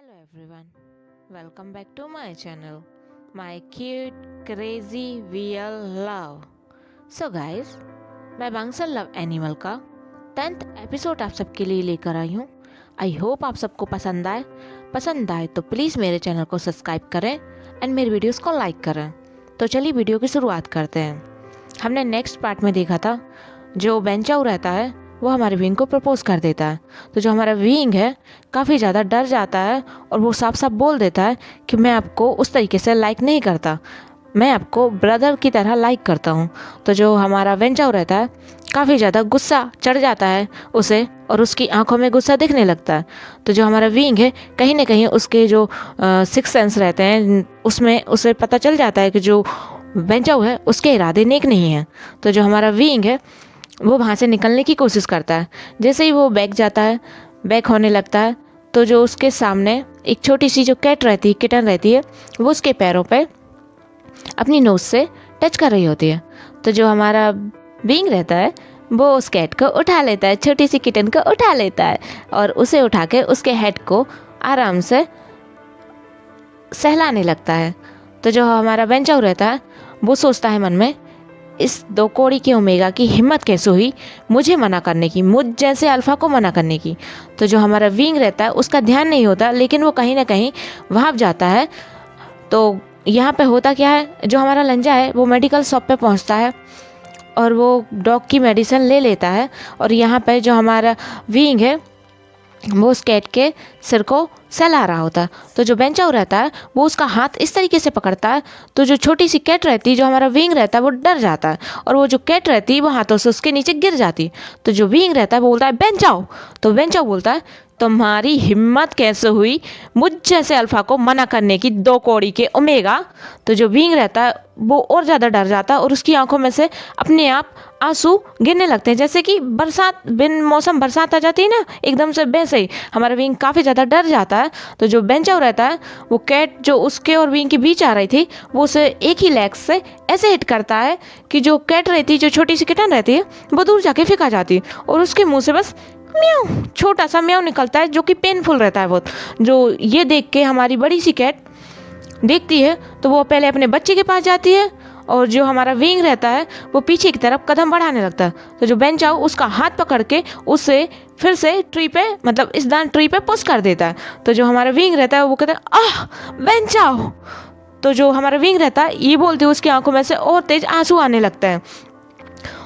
Hello everyone, welcome back to my channel, my cute, crazy, real love. So guys, मैं Bansal love animal का 10th episode आप सबके लिए लेकर आई हूँ. आई होप आप सबको पसंद आए तो प्लीज़ मेरे चैनल को सब्सक्राइब करें एंड मेरे वीडियोस को लाइक करें. तो चलिए वीडियो की शुरुआत करते हैं. हमने नेक्स्ट पार्ट में देखा था जो बेंचाऊ रहता है वो हमारे विंग को प्रपोज कर देता है. तो जो हमारा विंग है काफ़ी ज़्यादा डर जाता है और वो साफ साफ बोल देता है कि मैं आपको उस तरीके से लाइक नहीं करता, मैं आपको ब्रदर की तरह लाइक करता हूँ. तो जो हमारा वेंचाऊ रहता है काफ़ी ज़्यादा गुस्सा चढ़ जाता है उसे और उसकी आंखों में गुस्सा दिखने लगता है. तो जो हमारा विंग है कहीं ना कहीं उसके जो सिक्स सेंस रहते हैं उसमें उसे पता चल जाता है कि जो वेंचाऊ है उसके इरादे नेक नहीं हैं. तो जो हमारा विंग है वो वहाँ से निकलने की कोशिश करता है. जैसे ही वो बैक जाता है, बैक होने लगता है, तो जो उसके सामने एक छोटी सी जो किटन रहती है वो उसके पैरों पे अपनी नोज से टच कर रही होती है. तो जो हमारा बीइंग रहता है वो उस कैट को उठा लेता है, छोटी सी किटन को उठा लेता है और उसे उठा के उसके हेड को आराम से सहलाने लगता है. तो जो हमारा बेंचाऊ रहता है वो सोचता है मन में, इस दो कौड़ी के ओमेगा की हिम्मत कैसे हुई मुझे मना करने की, मुझ जैसे अल्फ़ा को मना करने की. तो जो हमारा विंग रहता है उसका ध्यान नहीं होता, लेकिन वो कहीं ना कहीं वहाँ जाता है. तो यहाँ पे होता क्या है, जो हमारा लंजा है वो मेडिकल शॉप पे पहुँचता है और वो डॉग की मेडिसिन ले लेता है. और यहाँ पे जो हमारा विंग है वो उस कैट के सिर को सहला रहा होता है. तो जो बेंचाऊ रहता है वो उसका हाथ इस तरीके से पकड़ता है. तो जो छोटी सी कैट रहती है, जो हमारा विंग रहता है, वो डर जाता है और वो जो कैट रहती है वो हाथों से उसके नीचे गिर जाती है. तो जो विंग रहता है वो बोलता है बेंचाऊ. तो बेंचाऊ बोलता है तुम्हारी हिम्मत कैसे हुई मुझ जैसे अल्फ़ा को मना करने की, दो कौड़ी के ओमेगा. तो जो विंग रहता है वो और ज़्यादा डर जाता है और उसकी आंखों में से अपने आप आंसू गिरने लगते हैं. जैसे कि बरसात, बिन मौसम बरसात आ जाती है ना एकदम से, वैसे ही हमारा विंग काफ़ी ज़्यादा डर जाता है. तो जो बेंचाऊ रहता है वो कैट जो उसके और विंग के बीच आ रही थी वो उसे एक ही लेग से ऐसे हिट करता है कि जो कैट रहती है, जो छोटी सी किटन रहती है, वो दूर जाके फेंका जाती है और उसके मुंह से बस म्याऊ, छोटा सा म्याऊ निकलता है जो कि पेनफुल रहता है बहुत. जो ये देख के हमारी बड़ी सी कैट देखती है तो वो पहले अपने बच्चे के पास जाती है और जो हमारा विंग रहता है वो पीछे की तरफ कदम बढ़ाने लगता है. तो जो बेंचाऊ उसका हाथ पकड़ के उसे फिर से ट्री पे, मतलब इस दान ट्री पे पुश कर देता है. तो जो हमारा विंग रहता है वो कहता है आह बेंचाऊ. तो जो हमारा विंग रहता है ये बोलते हुए उसकी आंखों में से और तेज आंसू आने लगता है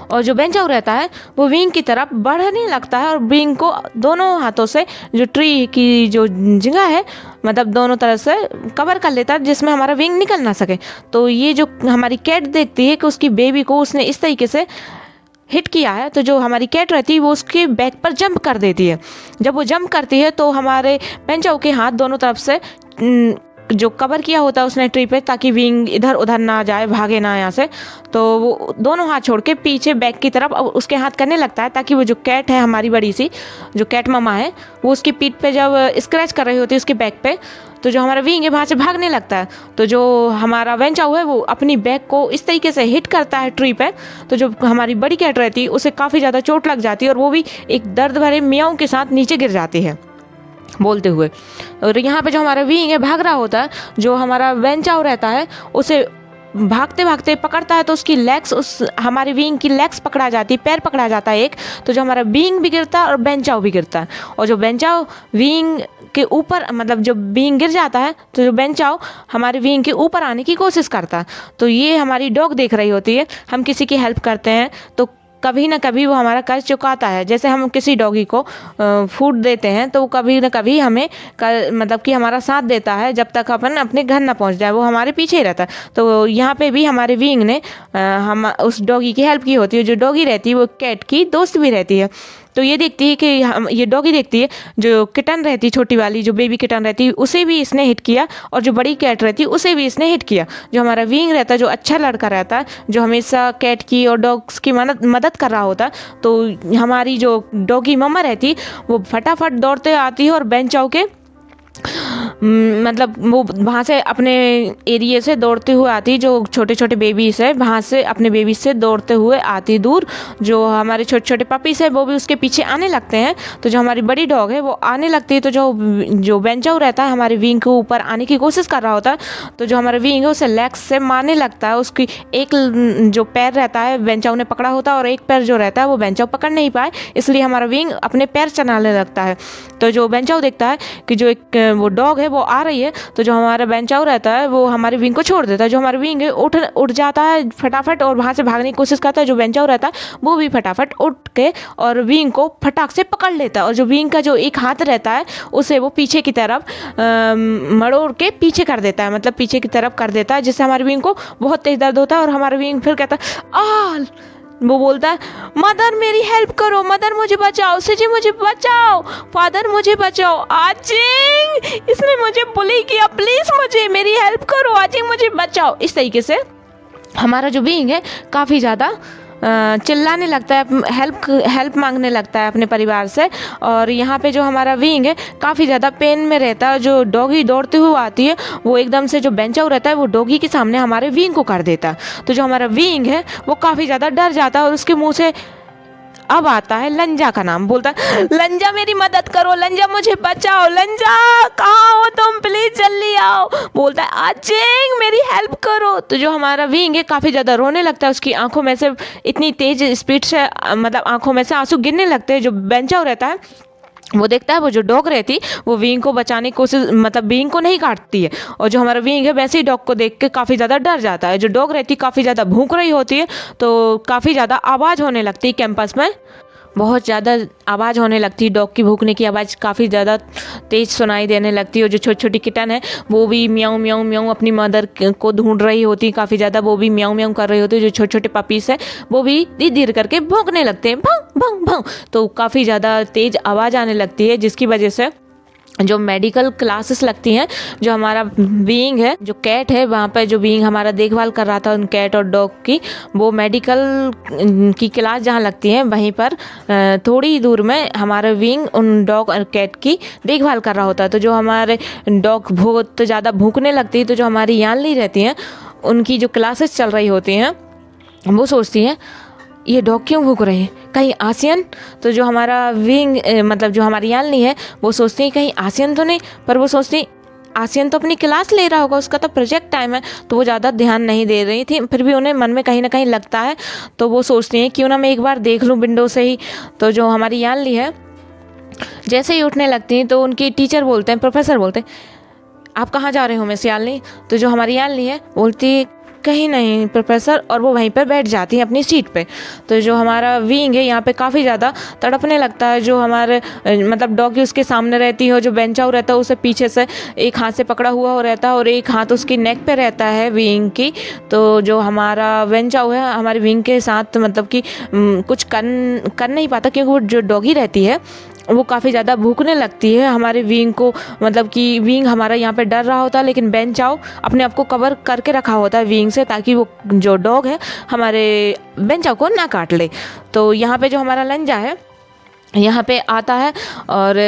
और जो बेंचाऊ रहता है वो विंग की तरफ बढ़ने लगता है और विंग को दोनों हाथों से जो ट्री की जो जगह है, मतलब दोनों तरफ से कवर कर लेता है जिसमें हमारा विंग निकल ना सके. तो ये जो हमारी कैट देखती है कि उसकी बेबी को उसने इस तरीके से हिट किया है, तो जो हमारी कैट रहती है वो उसके बैक पर जंप कर देती है. जब वो जंप करती है तो हमारे बेंचाऊ के हाथ दोनों तरफ से जो कवर किया होता है उसने ट्री पे, ताकि विंग इधर उधर ना जाए, भागे ना यहाँ से. तो वो दोनों हाथ छोड़ के पीछे बैक की तरफ उसके हाथ करने लगता है ताकि वो जो कैट है हमारी बड़ी सी जो कैट ममा है वो उसकी पीठ पे जब स्क्रैच कर रही होती है उसके बैक पे, तो जो हमारा विंग है वहाँ से भागने लगता है. तो जो हमारा वेंचाऊ है वो अपनी बैक को इस तरीके से हिट करता है ट्री पे. तो जो हमारी बड़ी कैट रहती है उसे काफ़ी ज़्यादा चोट लग जाती है और वो भी एक दर्द भरे मियाऊ के साथ नीचे गिर जाती है बोलते हुए. और यहाँ पे जो हमारा विंग है भाग रहा होता है, जो हमारा वेंचाऊ रहता है उसे भागते भागते पकड़ता है तो उसकी लेग्स, उस हमारे विंग की लेग्स पकड़ा जाती है, पैर पकड़ा जाता है एक. तो जो हमारा विंग भी गिरता है और बेंचाऊ भी गिरता है और जो बेंचाऊ विंग के ऊपर, मतलब जो विंग गिर जाता है तो जो बेंचाऊ हमारे विंग के ऊपर आने की कोशिश करता है. तो ये हमारी डॉग देख रही होती है. हम किसी की हेल्प करते हैं तो कभी ना कभी वो हमारा कर्ज चुकाता है. जैसे हम किसी डॉगी को फूड देते हैं तो कभी ना कभी हमें मतलब कि हमारा साथ देता है जब तक अपन अपने घर ना पहुंच जाए, वो हमारे पीछे ही रहता है. तो यहाँ पे भी हमारे विंग ने हम उस डॉगी की हेल्प की होती है. जो डॉगी रहती है वो कैट की दोस्त भी रहती है. तो ये देखती है कि ये डॉगी देखती है जो किटन रहती है, छोटी वाली जो बेबी किटन रहती है, उसे भी इसने हिट किया और जो बड़ी कैट रहती है उसे भी इसने हिट किया. जो हमारा विंग रहता है, जो अच्छा लड़का रहता है, जो हमेशा कैट की और डॉग्स की मदद कर रहा होता है, तो हमारी जो डॉगी मम्मा रहती है वो फटाफट दौड़ते आती है और बेंचाऊ के मतलब वो वहाँ से अपने एरिया से दौड़ते हुए आती, जो छोटे छोटे बेबीज है वहाँ से अपने बेबीज से दौड़ते हुए आती दूर। जो हमारे छोटे छोटे पपीज़ है वो भी उसके पीछे आने लगते हैं। तो जो हमारी बड़ी डॉग है वो आने लगती है, तो जो बेंचाऊ रहता है हमारे विंग के ऊपर आने की कोशिश कर रहा होता है। तो जो हमारा विंग है उसे लेग्स से मारने लगता है। उसकी एक जो पैर रहता है बेंचाऊ ने पकड़ा होता है और एक पैर जो रहता है वो बेंचाऊ पकड़ नहीं पाए, इसलिए हमारा विंग अपने पैर चलाने लगता है। तो जो बेंचाऊ देखता है कि जो एक वो डॉग है वो आ रही है, तो जो हमारा बेंचाऊ रहता है वो हमारे विंग को छोड़ देता है। जो हमारा विंग है उठ जाता है फटाफट और वहाँ से भागने की कोशिश करता है। जो बेंचाऊ रहता है वो भी फटाफट उठ के और विंग को फटाक से पकड़ लेता है, और जो विंग का जो एक हाथ रहता है उसे वो पीछे की तरफ मड़ोड़ के पीछे कर देता है, मतलब पीछे की तरफ कर देता है, जिससे हमारे विंग को बहुत तेज दर्द होता है। और हमारा विंग फिर कहता है आल, वो बोलता है मदर मेरी हेल्प करो, मदर मुझे बचाओ, सिजी मुझे बचाओ, फादर मुझे बचाओ, आजिंग इसने मुझे बुली किया, प्लीज़ मुझे मेरी हेल्प करो, आजिंग मुझे बचाओ। इस तरीके से हमारा जो बीइंग है काफ़ी ज़्यादा चिल्लाने लगता है, हेल्प मांगने लगता है अपने परिवार से। और यहाँ पे जो हमारा विंग है काफ़ी ज़्यादा पेन में रहता है। जो डॉगी दौड़ते हुए आती है वो एकदम से जो बेंचाऊ रहता है वो डॉगी के सामने हमारे विंग को कर देता है। तो जो हमारा विंग है वो काफ़ी ज़्यादा डर जाता है और उसके मुंह से अब आता है लंजा का नाम। बोलता है लंजा मेरी मदद करो, लंजा मुझे बचाओ, लंजा कहाँ हो तुम, प्लीज जल्दी आओ। बोलता है आजिंग मेरी हेल्प करो। तो जो हमारा विंग है काफ़ी ज़्यादा रोने लगता है, उसकी आंखों में से इतनी तेज स्पीड से मतलब आंखों में से आंसू गिरने लगते हैं। जो बेंचाऊ रहता है वो देखता है वो जो डॉग रहती वो विंग को बचाने की कोशिश, मतलब विंग को नहीं काटती है, और जो हमारा विंग है वैसे ही डॉग को देख के काफ़ी ज़्यादा डर जाता है। जो डॉग रहती काफ़ी ज़्यादा भूख रही होती है, तो काफ़ी ज़्यादा आवाज़ होने लगती है कैंपस में, बहुत ज़्यादा आवाज़ होने लगती है। डॉग की भूखने की आवाज़ काफ़ी ज़्यादा तेज़ सुनाई देने लगती है। और जो छोटी छोटी किटन है वो भी म्याऊं म्याऊं म्याऊं अपनी मदर को ढूंढ रही होती है, काफ़ी ज़्यादा वो भी म्याऊं म्याऊं कर रही होती है। जो छोटे छोटे पपीस है वो भी धीरे धीरे करके भौंकने लगते हैं, भौं भौं भौं। तो काफ़ी ज़्यादा तेज़ आवाज़ आने लगती है, जिसकी वजह से जो मेडिकल क्लासेस लगती हैं, जो हमारा बीइंग है, जो कैट है, वहाँ पर जो बीइंग हमारा देखभाल कर रहा था उन कैट और डॉग की, वो मेडिकल की क्लास जहाँ लगती है वहीं पर थोड़ी ही दूर में हमारा बीइंग उन डॉग और कैट की देखभाल कर रहा होता है। तो जो हमारे डॉग बहुत ज़्यादा भूखने लगती है, तो जो हमारी यानली रहती हैं उनकी जो क्लासेस चल रही होती हैं वो सोचती हैं ये डॉग क्यों भूख रहे हैं, कहीं आसियन। तो जो हमारा विंग मतलब जो हमारी यानली है वो सोचती है कहीं आसियन तो नहीं, पर वो सोचती आसियन तो अपनी क्लास ले रहा होगा, उसका तो प्रोजेक्ट टाइम है, तो वो ज़्यादा ध्यान नहीं दे रही थी। फिर भी उन्हें मन में कहीं ना कहीं लगता है, तो वो सोचती हैं क्यों ना मैं एक बार देख लूँ विंडो से ही। तो जो हमारी यानली है जैसे ही उठने लगती हैं तो उनकी टीचर बोलते हैं, प्रोफेसर बोलते हैं आप कहाँ जा रहे हो मिस यानली। तो जो हमारी यानली है बोलती कहीं नहीं प्रोफेसर, और वो वहीं पर बैठ जाती हैं अपनी सीट पे। तो जो हमारा विंग है यहाँ पे काफ़ी ज़्यादा तड़पने लगता है। जो हमारे मतलब डॉगी उसके सामने रहती है, जो बेंचाऊ रहता है उसे पीछे से एक हाथ से पकड़ा हुआ रहता है और एक हाथ उसकी नेक पे रहता है विंग की। तो जो हमारा बेंचाऊ है हमारे विंग के साथ मतलब कि कुछ कर नहीं पाता, क्योंकि वो जो डॉगी रहती है वो काफ़ी ज़्यादा भूखने लगती है हमारे विंग को, मतलब कि विंग हमारा यहाँ पे डर रहा होता है, लेकिन बेंचाऊ अपने आप को कवर करके रखा होता है विंग से, ताकि वो जो डॉग है हमारे बेंचाऊ को ना काट ले। तो यहाँ पे जो हमारा लंजा है यहाँ पे आता है और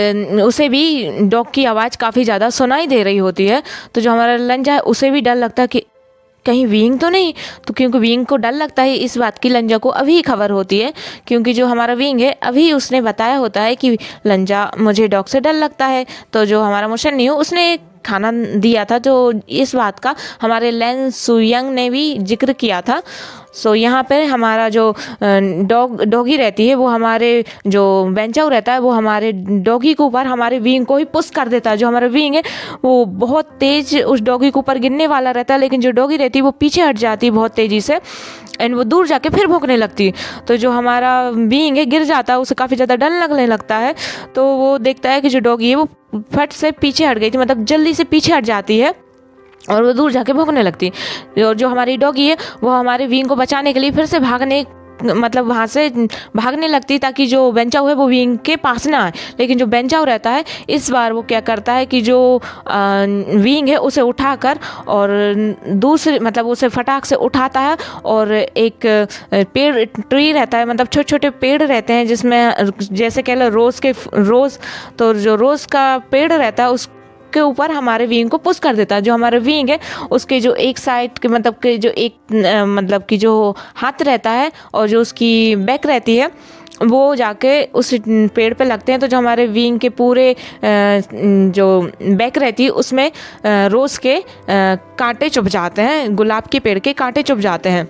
उसे भी डॉग की आवाज़ काफ़ी ज़्यादा सुनाई दे रही होती है। तो जो हमारा लंजा है उसे भी डर लगता है कि कहीं विंग तो नहीं, तो क्योंकि विंग को डर लगता है इस बात की लंजा को अभी खबर होती है, क्योंकि जो हमारा विंग है अभी उसने बताया होता है कि लंजा मुझे डॉग से डर लगता है। तो जो हमारा मुशन्नी हो उसने खाना दिया था, तो इस बात का हमारे लेन सुयंग ने भी जिक्र किया था। सो यहाँ पर हमारा जो डॉगी रहती है वो हमारे जो बेंचाऊ रहता है वो हमारे डॉगी के ऊपर हमारे विंग को ही पुश कर देता है। जो हमारा विंग है वो बहुत तेज़ उस डॉगी के ऊपर गिरने वाला रहता है, लेकिन जो डॉगी रहती है वो पीछे हट जाती है बहुत तेज़ी से, एंड वो दूर जाके फिर भौंकने लगती है। तो जो हमारा बीइंग है गिर जाता है, उसे काफ़ी ज़्यादा डर लगने लगता है। तो वो देखता है कि जो डॉगी है वो फट से पीछे हट गई थी, मतलब जल्दी से पीछे हट जाती है और वो दूर जाके भौंकने लगती है। और जो हमारी डॉगी है वो हमारे विंग को बचाने के लिए फिर से मतलब वहाँ से भागने लगती है, ताकि जो बेंचाऊ है वो विंग के पास ना आए। लेकिन जो बेंचाऊ रहता है इस बार वो क्या करता है कि जो विंग है उसे उठाकर और दूसरे मतलब उसे फटाक से उठाता है और एक ट्री रहता है, मतलब छोटे छोटे पेड़ रहते हैं जिसमें जैसे कह लो रोज़। तो जो रोज़ का पेड़ रहता है के ऊपर हमारे विंग को पुश कर देता है। जो हमारा विंग है उसके जो एक साइड के मतलब के जो एक मतलब कि जो हाथ रहता है और जो उसकी बैक रहती है वो जाके उस पेड़ पे लगते हैं। तो जो हमारे विंग के पूरे जो बैक रहती है उसमें रोज़ के कांटे चुभ जाते हैं, गुलाब के पेड़ के कांटे चुभ जाते हैं।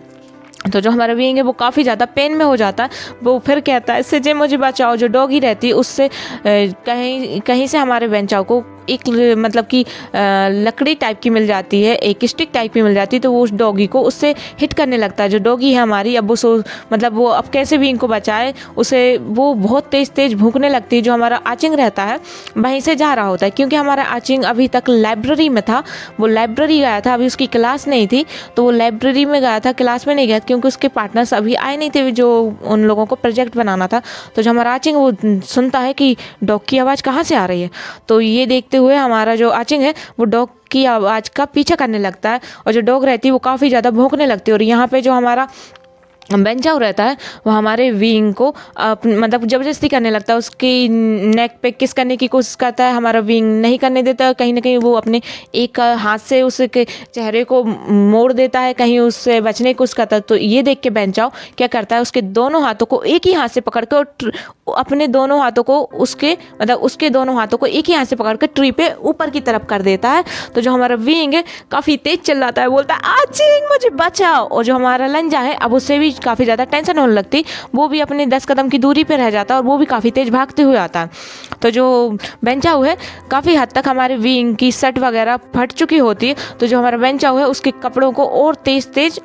तो जो हमारा विंग है वो काफ़ी ज़्यादा पेन में हो जाता है। वो फिर कहता है इससे जे मुझे बचाओ। जो डॉगी रहती है उससे कहीं कहीं से हमारे बेंचाओ को एक मतलब कि लकड़ी टाइप की मिल जाती है, एक स्टिक टाइप की मिल जाती है। तो वो उस डॉगी को उससे हिट करने लगता है। जो डॉगी है हमारी अब वो मतलब वो अब कैसे भी इनको बचाए, उसे वो बहुत तेज़ तेज़ भूंकने लगती है। जो हमारा आचिंग रहता है वहीं से जा रहा होता है, क्योंकि हमारा आचिंग अभी तक लाइब्रेरी में था। वो लाइब्रेरी गया था, अभी उसकी क्लास नहीं थी तो वो लाइब्रेरी में गया था, क्लास में नहीं गया क्योंकि उसके पार्टनर्स अभी आए नहीं थे जो उन लोगों को प्रोजेक्ट बनाना था। तो जो हमारा आचिंग वो सुनता है कि डॉग की आवाज़ कहाँ से आ रही है। तो ये देखते हुए हमारा जो आचिंग है वो डॉग की आवाज़ का पीछा करने लगता है और जो डॉग रहती है वो काफ़ी ज़्यादा भौंकने लगती है। और यहाँ पे जो हमारा बेंचाओ रहता है वो हमारे विंग को मतलब ज़बरदस्ती करने लगता है, उसकी नेक पे किस करने की कोशिश करता है। हमारा विंग नहीं करने देता, कहीं ना कहीं वो अपने एक हाथ से उसके चेहरे को मोड़ देता है, कहीं उससे बचने की कोशिश करता है। तो ये देख के बेंचाओ क्या करता है, उसके दोनों हाथों को एक ही हाथ से पकड़ के और अपने दोनों हाथों को उसके दोनों हाथों को एक ही हाथ से पकड़ के ट्री पे ऊपर की तरफ कर देता है। तो जो हमारा विंग है काफ़ी तेज चिल्लाता है, बोलता है आचिंग मुझे बचाओ। और जो हमारा लंजा है अब उससे भी काफ़ी ज़्यादा टेंशन होने लगती, वो भी अपने 10 कदम की दूरी पे रह जाता है और वो भी काफ़ी तेज़ भागते हुए आता है। तो जो बेंचाऊ है काफ़ी हद तक हमारे विंग की शर्ट वगैरह फट चुकी होती है। तो जो हमारा बेंचाऊ है उसके कपड़ों को और तेज़ तेज़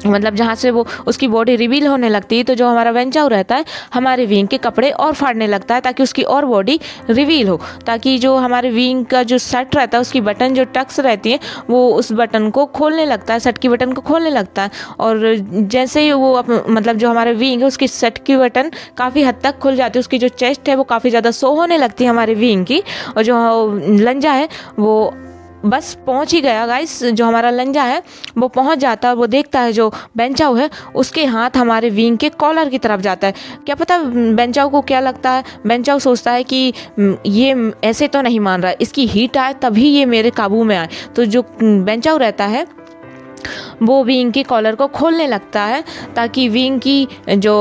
मतलब जहाँ से वो उसकी बॉडी रिवील होने लगती है। तो जो हमारा बेंचाऊ रहता है हमारे विंग के कपड़े और फाड़ने लगता है ताकि उसकी और बॉडी रिवील हो, ताकि जो हमारे विंग का जो शर्ट रहता है उसकी बटन जो टक्स रहती है वो उस बटन को खोलने लगता है, शर्ट की बटन को खोलने लगता है। और जैसे ही वो मतलब जो हमारे विंग है उसकी शर्ट की बटन काफ़ी हद तक खुल जाती है, उसकी जो चेस्ट है वो काफ़ी ज़्यादा शो होने लगती है हमारे विंग की। और जो लंजा है वो बस पहुंच ही गया गाइस। जो हमारा लंजा है वो पहुंच जाता है, वो देखता है जो बेंचाऊ है उसके हाथ हमारे विंग के कॉलर की तरफ जाता है। क्या पता बेंचाऊ को क्या लगता है, बेंचाऊ सोचता है कि ये ऐसे तो नहीं मान रहा है, इसकी हीट आए तभी ये मेरे काबू में आए। तो जो बेंचाऊ रहता है वो विंग की कॉलर को खोलने लगता है ताकि विंग की जो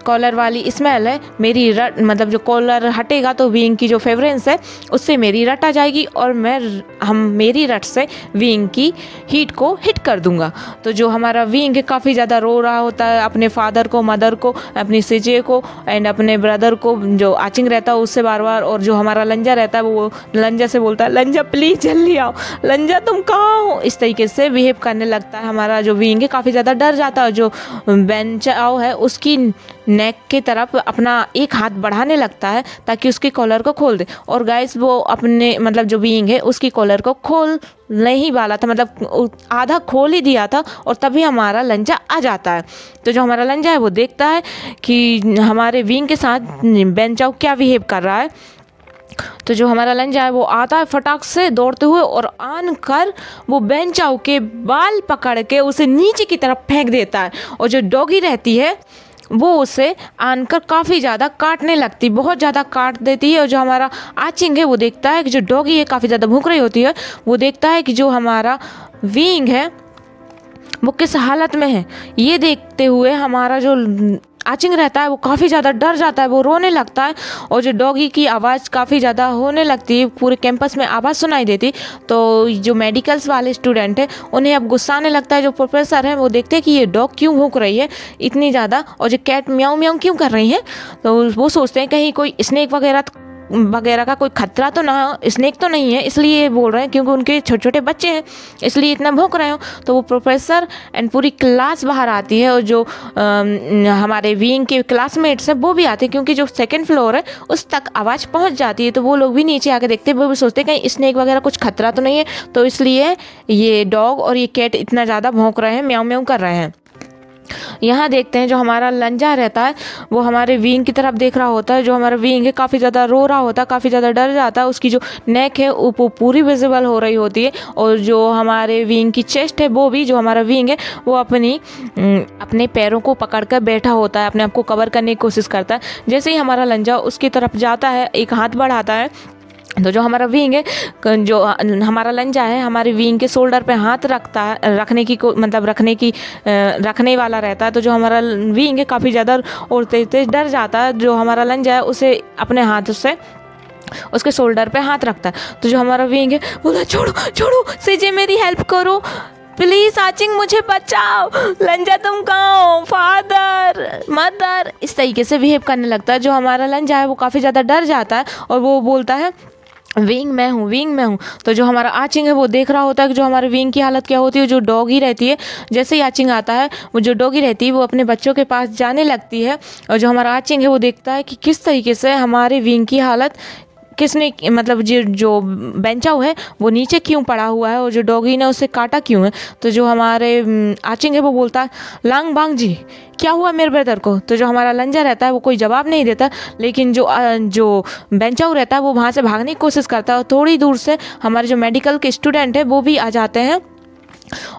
कॉलर वाली स्मेल है मेरी रट मतलब जो कॉलर हटेगा तो विंग की जो फ्रेग्रेंस है उससे मेरी रट आ जाएगी और मेरी रट से विंग की हीट को हिट कर दूंगा। तो जो हमारा विंग काफ़ी ज़्यादा रो रहा होता है अपने फादर को, मदर को, अपनी सिजे को एंड अपने ब्रदर को जो आचिंग रहता है उससे बार बार। और जो हमारा लंजा रहता है वो लंजा से बोलता है लंजा प्लीज़ जल्दी आओ, लंजा तुम कहाँ हो, इस तरीके से बिहेव करने लगता है। हमारा जो विंग है काफ़ी ज़्यादा डर जाता है। जो बेंचाओ है उसकी नेक की तरफ अपना एक हाथ बढ़ाने लगता है ताकि उसकी कॉलर को खोल दे। और गाइस वो अपने मतलब जो विंग है उसकी कॉलर को खोल नहीं वाला था, मतलब आधा खोल ही दिया था और तभी हमारा लंजा आ जाता है। तो जो हमारा लंजा है वो देखता है कि हमारे विंग के साथ बेंचाओ क्या बिहेव कर रहा है। तो जो हमारा लंजा है वो आता है फटाक से दौड़ते हुए और आन कर वो बेंचाऊ के बाल पकड़ के उसे नीचे की तरफ फेंक देता है। और जो डॉगी रहती है वो उसे आनकर काफ़ी ज़्यादा काटने लगती, बहुत ज़्यादा काट देती है। और जो हमारा आचिंग है वो देखता है कि जो डॉगी है काफ़ी ज़्यादा भूख रही होती है, वो देखता है कि जो हमारा विंग है वो किस हालत में है। ये देखते हुए हमारा जो आचिंग रहता है वो काफ़ी ज़्यादा डर जाता है, वो रोने लगता है। और जो डॉगी की आवाज़ काफ़ी ज़्यादा होने लगती है, पूरे कैंपस में आवाज़ सुनाई देती। तो जो मेडिकल्स वाले स्टूडेंट हैं उन्हें अब गुस्सा आने लगता है। जो प्रोफेसर हैं वो देखते हैं कि ये डॉग क्यों भौंक रही है इतनी ज़्यादा और जो कैट म्याऊं म्याऊं क्यों कर रही है। तो वो सोचते हैं कहीं कोई स्नेक वगैरह का कोई खतरा तो ना, स्नेक तो नहीं है इसलिए बोल रहे हैं, क्योंकि उनके छोटे छोटे बच्चे हैं इसलिए इतना भौंक रहे हो। तो वो प्रोफेसर एंड पूरी क्लास बाहर आती है और जो हमारे विंग के क्लासमेट्स हैं वो भी आते हैं, क्योंकि जो सेकंड फ्लोर है उस तक आवाज़ पहुंच जाती है। तो वो लोग भी नीचे आके देखते हैं, वो भी सोचते हैं कहीं स्नेक वगैरह कुछ खतरा तो नहीं है, तो इसलिए ये डॉग और ये कैट इतना ज़्यादा भौंक रहे हैं, म्याऊं म्याऊं कर रहे हैं। यहाँ देखते हैं जो हमारा लंजा रहता है वो हमारे विंग की तरफ देख रहा होता है। जो हमारा विंग है काफ़ी ज़्यादा रो रहा होता है, काफ़ी ज़्यादा डर जाता है, उसकी जो नेक है वो पूरी विजिबल हो रही होती है। और जो हमारे विंग की चेस्ट है वो भी, जो हमारा विंग है वो अपने पैरों को पकड़ कर बैठा होता है, अपने आप को कवर करने की कोशिश करता है। जैसे ही हमारा लंजा उसकी तरफ जाता है, एक हाथ बढ़ाता है तो जो हमारा विंग है, जो हमारा लंजा है, हमारे विंग के शोल्डर पे हाथ रखता है, रखने वाला रहता है। तो जो हमारा विंग है काफ़ी ज़्यादा और तेज डर जाता है। जो हमारा लंजा है उसे अपने हाथ से उसके शोल्डर पे हाथ रखता है। तो जो हमारा विंग है बोला, छोड़ो छोड़ो सीजे, मेरी हेल्प करो प्लीज़, आचिंग मुझे बचाओ, लंजा तुम कहाँ हो, फादर मदर, इस तरीके से बिहेव करने लगता है। जो हमारा लंजा है वो काफ़ी ज़्यादा डर जाता है और वो बोलता है, विंग मैं हूँ, विंग मैं हूँ। तो जो हमारा आचिंग है वो देख रहा होता है कि जो हमारे विंग की हालत क्या होती है। जो डॉगी रहती है, जैसे ही आचिंग आता है, वो जो डॉगी रहती है वो अपने बच्चों के पास जाने लगती है। और जो हमारा आचिंग है वो देखता है कि किस तरीके से हमारे विंग की हालत किसने, मतलब जो बेंचाओ है वो नीचे क्यों पड़ा हुआ है और जो डॉगी ने उसे काटा क्यों है। तो जो हमारे आचिंग है वो बोलता है, लांग बांग जी क्या हुआ मेरे ब्रदर को। तो जो हमारा लंजा रहता है वो कोई जवाब नहीं देता, लेकिन जो बेंचाओ रहता है वो वहाँ से भागने की कोशिश करता है। और थोड़ी दूर से हमारे जो मेडिकल के स्टूडेंट है वो भी आ जाते हैं।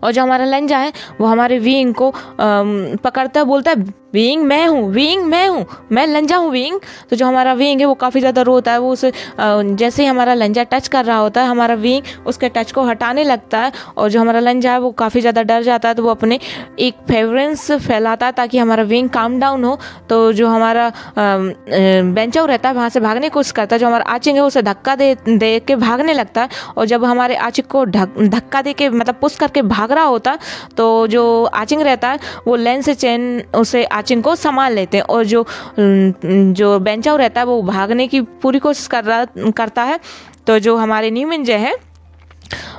और जो हमारा लंजा है वो हमारे विंग को पकड़ता है, बोलता है, विंग मैं हूँ, विंग मैं हूँ, मैं लंजा हूँ विंग। तो जो हमारा विंग है वो काफ़ी ज़्यादा रोता है। वो उसे जैसे ही हमारा लंजा टच कर रहा होता है, हमारा विंग उसके टच को हटाने लगता है। और जो हमारा लंजा है वो काफ़ी ज़्यादा डर जाता है। तो वो अपने एक फ्रेग्रेंस फैलाता है ताकि हमारा विंग काम डाउन हो। तो जो हमारा बेंचाऊ रहता है वहाँ से भागने की कोशिश करता है। जो हमारा आचिंग है उसे धक्का दे के भागने लगता है। और जब हमारे आचिंग को धक्का दे के मतलब पुश करके भाग रहा होता, तो जो आचिंग रहता है वो लेन से चैन उसे आचिंग को संभाल लेते हैं। और जो बेंचाऊ रहता है वो भागने की पूरी कोशिश करता है। तो जो हमारे न्यूमिंजे हैं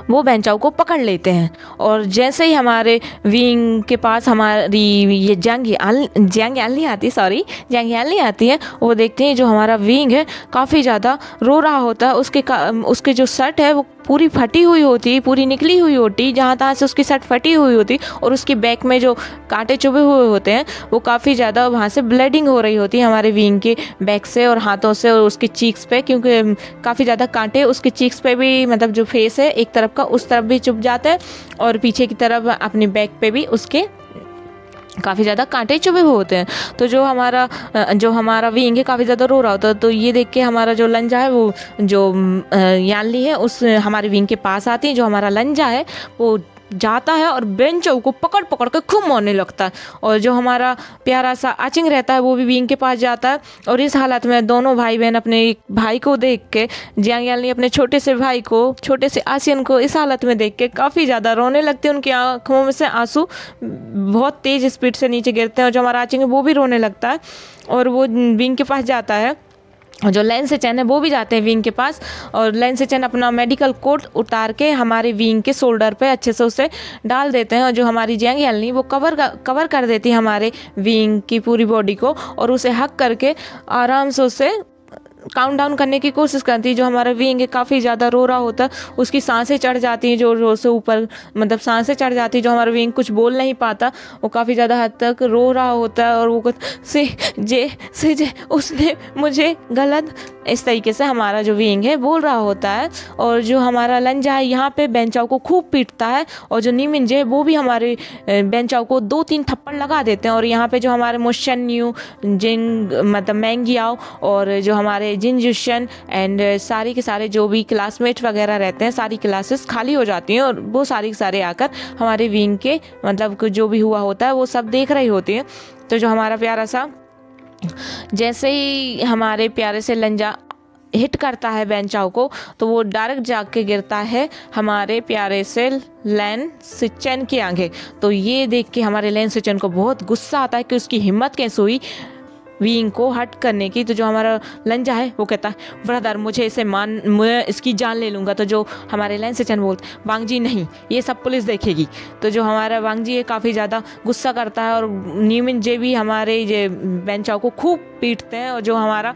वो बेंचाऊ को पकड़ लेते हैं। और जैसे ही हमारे विंग के पास हमारी ये जंग यानली आती है, वो देखते हैं जो हमारा विंग है काफ़ी ज़्यादा रो रहा होता है। उसके जो शर्ट है वो पूरी फटी हुई होती, पूरी निकली हुई होती, जहाँ तहाँ से उसकी शर्ट फटी हुई होती। और उसकी बैक में जो कांटे चुभे हुए होते हैं वो काफ़ी ज़्यादा वहाँ से ब्लीडिंग हो रही होती है हमारे विंग के बैक से और हाथों से और उसके चीक्स पे, क्योंकि काफ़ी ज़्यादा कांटे उसके चीक्स पे भी, मतलब जो फेस है एक तरफ का उस तरफ भी चुभ जाते हैं और पीछे की तरफ अपनी बैक पे भी उसके काफ़ी ज़्यादा कांटे चुभे हुए होते हैं। तो जो हमारा विंग है काफ़ी ज़्यादा रो रहा होता है। तो ये देख के हमारा जो लंजा है वो जो यानली है उस हमारे विंग के पास आती है। जो हमारा लंजा है वो जाता है और बेंचाऊ को पकड़ पकड़ के खूब मारने लगता है। और जो हमारा प्यारा सा आचिंग रहता है वो भी विंग के पास जाता है। और इस हालत में दोनों भाई बहन अपने भाई को देख के, जियांग यानली अपने छोटे से भाई को, छोटे से आसियन को इस हालत में देख के काफ़ी ज़्यादा रोने लगते हैं। उनकी आँखों में से आंसू बहुत तेज़ स्पीड से नीचे गिरते हैं। और जो हमारा आचिंग है वो भी रोने लगता है और वो विंग के पास जाता है। और जो लेन से चैन है वो भी जाते हैं विंग के पास। और लेन से चैन अपना मेडिकल कोट उतार के हमारे विंग के शोल्डर पे अच्छे से उसे डाल देते हैं। और जो हमारी जियांग यानली वो कवर कर देती है हमारे विंग की पूरी बॉडी को और उसे हक करके आराम से उसे काउंट डाउन करने की कोशिश करती है। जो हमारा विंग है काफ़ी ज़्यादा रो रहा होता है, उसकी सांसें चढ़ जाती हैं, जोर से ऊपर मतलब सांसें चढ़ जाती है। जो हमारा विंग कुछ बोल नहीं पाता, वो काफ़ी ज़्यादा हद तक रो रहा होता है और वो से जे उसने मुझे गलत, इस तरीके से हमारा जो विंग है बोल रहा होता है। और जो हमारा लंजा है यहाँ पे बेंचाऊ को खूब पीटता है। और जो नीमिंजे है वो भी हमारे बेंचाऊ को 2-3 थप्पड़ लगा देते हैं। और यहाँ पे जो हमारे मुशन्यू, जिंग मतलब मैंगियाओ और जो हमारे जिनजुशन एंड सारे के सारे जो भी क्लासमेट वगैरह रहते हैं, सारी क्लासेस खाली हो जाती हैं और वो सारे के सारे आकर हमारे विंग के मतलब जो भी हुआ होता है वो सब देख रही होती हैं। तो जो हमारा प्यारा सा, जैसे ही हमारे प्यारे से लंजा हिट करता है बेंचाऊ को, तो वो डायरेक्ट जाके गिरता है हमारे प्यारे से लेन सिचन के आगे। तो ये देख के हमारे लेन सिचन को बहुत गुस्सा आता है कि उसकी हिम्मत कैसे हुई विंग को हट करने की। तो जो हमारा लंजा है वो कहता है, ब्रदर मैं इसकी जान ले लूँगा। तो जो हमारे लेन सिचन बोलते, वांग जी नहीं, ये सब पुलिस देखेगी। तो जो हमारा वांग जी है काफ़ी ज़्यादा गुस्सा करता है और न्यूमिन जे भी हमारे ये बेंचाऊ को खूब पीटते हैं। और जो हमारा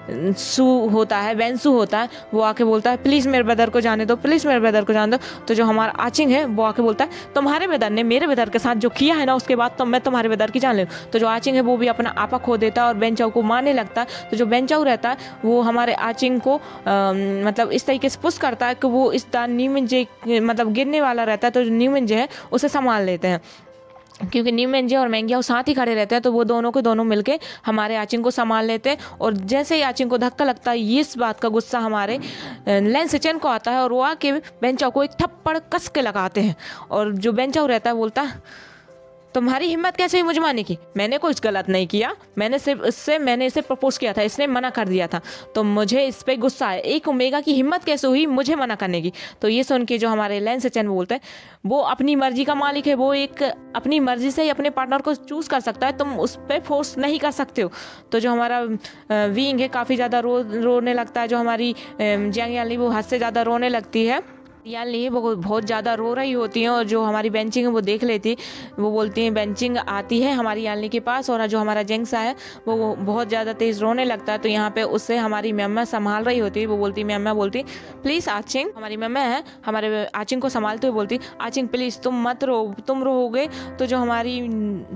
बेंसू होता है वो आके बोलता है, प्लीज़ मेरे ब्रदर को जाने दो, प्लीज़ मेरे ब्रदर को जाने दो। तो जो हमारा आचिंग है वो आके बोलता है, तुम्हारे ब्रदर ने मेरे ब्रदर के साथ जो किया है ना, उसके बाद तो मैं तुम्हारे ब्रदर की जान ले। तो जो आचिंग है वो भी अपना आपा खो देता है और बेंचाऊ को मारने लगता है। तो जो बेंचाऊ रहता है वो हमारे आचिंग को मतलब इस तरीके से पुश करता है कि वो इस नीमिन जे मतलब गिरने वाला रहता है। तो जो नीमिन जे है उसे संभाल लेते हैं। क्योंकि न्यू मेंजे और मेंग्याओ साथ ही खड़े रहते हैं, तो वो दोनों के दोनों मिलके हमारे आचिंग को संभाल लेते हैं। और जैसे ही आचिंग को धक्का लगता है, इस बात का गुस्सा हमारे लेंसचेन को आता है और वो आके बेंचाओ को एक थप्पड़ कस के लगाते हैं। और जो बेंचाओ रहता है बोलता है, तुम्हारी हिम्मत कैसे हुई मुझे मारने की? मैंने कुछ गलत नहीं किया, मैंने इसे प्रपोज किया था, इसने मना कर दिया था, तो मुझे इस पे गुस्सा है। एक ओमेगा की हिम्मत कैसे हुई मुझे मना करने की? तो ये सुन के जो हमारे लेंसचेन बोलते हैं, वो अपनी मर्जी का मालिक है, वो एक अपनी मर्जी से ही अपने पार्टनर को चूज कर सकता है, तुम उस पर फोर्स नहीं कर सकते हो। तो जो हमारा विंग है काफ़ी ज़्यादा रोने लगता है। जो हमारी जियांग याली वो हद से ज़्यादा रोने लगती है। याली वो बहुत ज़्यादा रो रही होती हैं और जो हमारी बेंचिंग है वो देख लेती, वो बोलती हैं, बेंचिंग आती है हमारी याली के पास और जो हमारा जेंगसा है वो बहुत ज़्यादा तेज़ रोने लगता है। तो यहाँ पे उससे हमारी म्यामा संभाल रही होती है। वो बोलती, म्यामा बोलती, प्लीज़ आचिंग, हमारी म्यामा है हमारे आचिंग को संभालते हुए बोलती, आचिंग प्लीज़ तुम मत रो, तुम रोओगे तो जो हमारी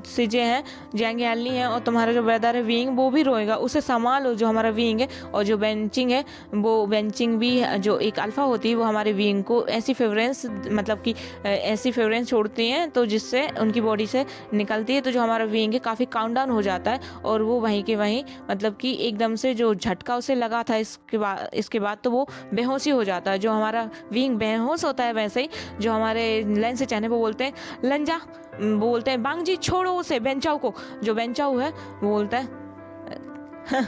सिजे हैं जियांग याली हैं और तुम्हारा जो ब्रदर है विंग वो भी रोएगा, उसे संभालो जो हमारा विंग है। और जो बेंचिंग है वो बेंचिंग भी जो एक अल्फ़ा होती है वो हमारे विंग को ऐसी फेवरेंस मतलब कि ऐसी फेवरेंस छोड़ती हैं तो जिससे उनकी बॉडी से निकलती है। तो जो हमारा विंग है काफ़ी काउंटडाउन हो जाता है और वो वहीं के वहीं मतलब कि एकदम से जो झटका उसे लगा था इसके बाद तो वो बेहोशी हो जाता है। जो हमारा विंग बेहोश होता है वैसे ही जो हमारे लेंस से चहने वो बोलते हैं, लंजा, वो बोलते हैं बांग जी छोड़ो उसे बेंचाओ को। जो बेंचाओ है वो बोलता है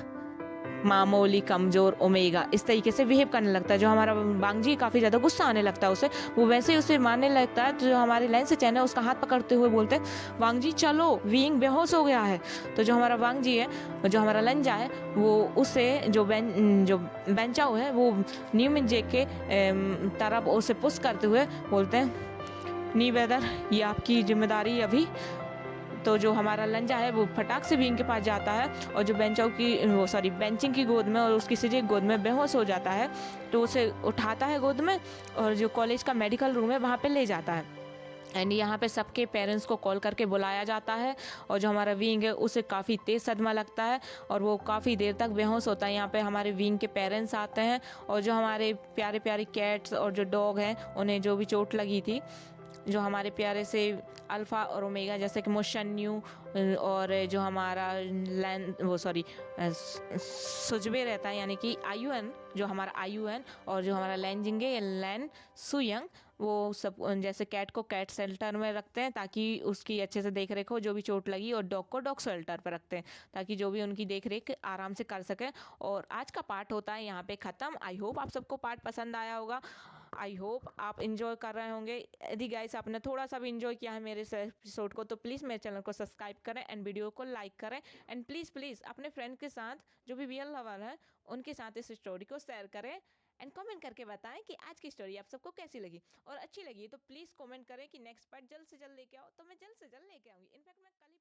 मामूली कमज़ोर ओमेगा, इस तरीके से बिहेव करने लगता है। जो हमारा बांगजी काफ़ी ज़्यादा गुस्सा आने लगता है उसे, वो वैसे ही उसे मारने लगता है। तो जो हमारे लेंस चैन है उसका हाथ पकड़ते हुए बोलते हैं, वांगजी चलो विंग बेहोश हो गया है। तो जो हमारा वांगजी है, जो हमारा लंजा है, वो उसे जो बेंचाओ है वो न्यू मिंजे के तरफ उसे पुश करते हुए बोलते हैं, नी वेदर ये आपकी जिम्मेदारी अभी। तो जो हमारा लंजा है वो फटाक से विंग के पास जाता है और जो बेंचिंग की गोद में और उसकी सिजे गोद में बेहोश हो जाता है। तो उसे उठाता है गोद में और जो कॉलेज का मेडिकल रूम है वहाँ पे ले जाता है। एंड यहाँ पे सबके पेरेंट्स को कॉल करके बुलाया जाता है और जो हमारा विंग है उसे काफ़ी तेज़ सदमा लगता है और वो काफ़ी देर तक बेहोश होता है। यहाँ पे हमारे विंग के पेरेंट्स आते हैं और जो हमारे प्यारे प्यारे कैट्स और जो डॉग हैं उन्हें जो भी चोट लगी थी, जो हमारे प्यारे से अल्फ़ा और ओमेगा जैसे कि मोशन्यू और जो हमारा सुजबे रहता है यानी कि आयुएन, जो हमारा आयुएन और जो हमारा लैनजिंगे लैन सुयंग, वो सब जैसे कैट को कैट शेल्टर में रखते हैं ताकि उसकी अच्छे से देख रेख हो, जो भी चोट लगी, और डॉग को डॉग शेल्टर पर रखते हैं ताकि जो भी उनकी देख रेख आराम से कर सकें। और आज का पार्ट होता है यहाँ पे ख़त्म। आई होप आप सबको पार्ट पसंद आया होगा, आई होप आप इन्जॉय कर रहे होंगे। यदि गाइस आपने थोड़ा सा भी इन्जॉय किया है मेरे इस एपिसोड को तो प्लीज़ मेरे चैनल को सब्सक्राइब करें एंड वीडियो को लाइक करें एंड प्लीज़ अपने फ्रेंड के साथ जो भी रियल लवर है उनके साथ इस स्टोरी को शेयर करें एंड कमेंट करके बताएं कि आज की स्टोरी आप सबको कैसी लगी। और अच्छी लगी तो प्लीज़ कमेंट करें कि नेक्स्ट पार्ट जल्द से जल्द लेके आओ, तो मैं जल्द से जल्द लेके आऊँगी। इनफैक्ट मैं कल ही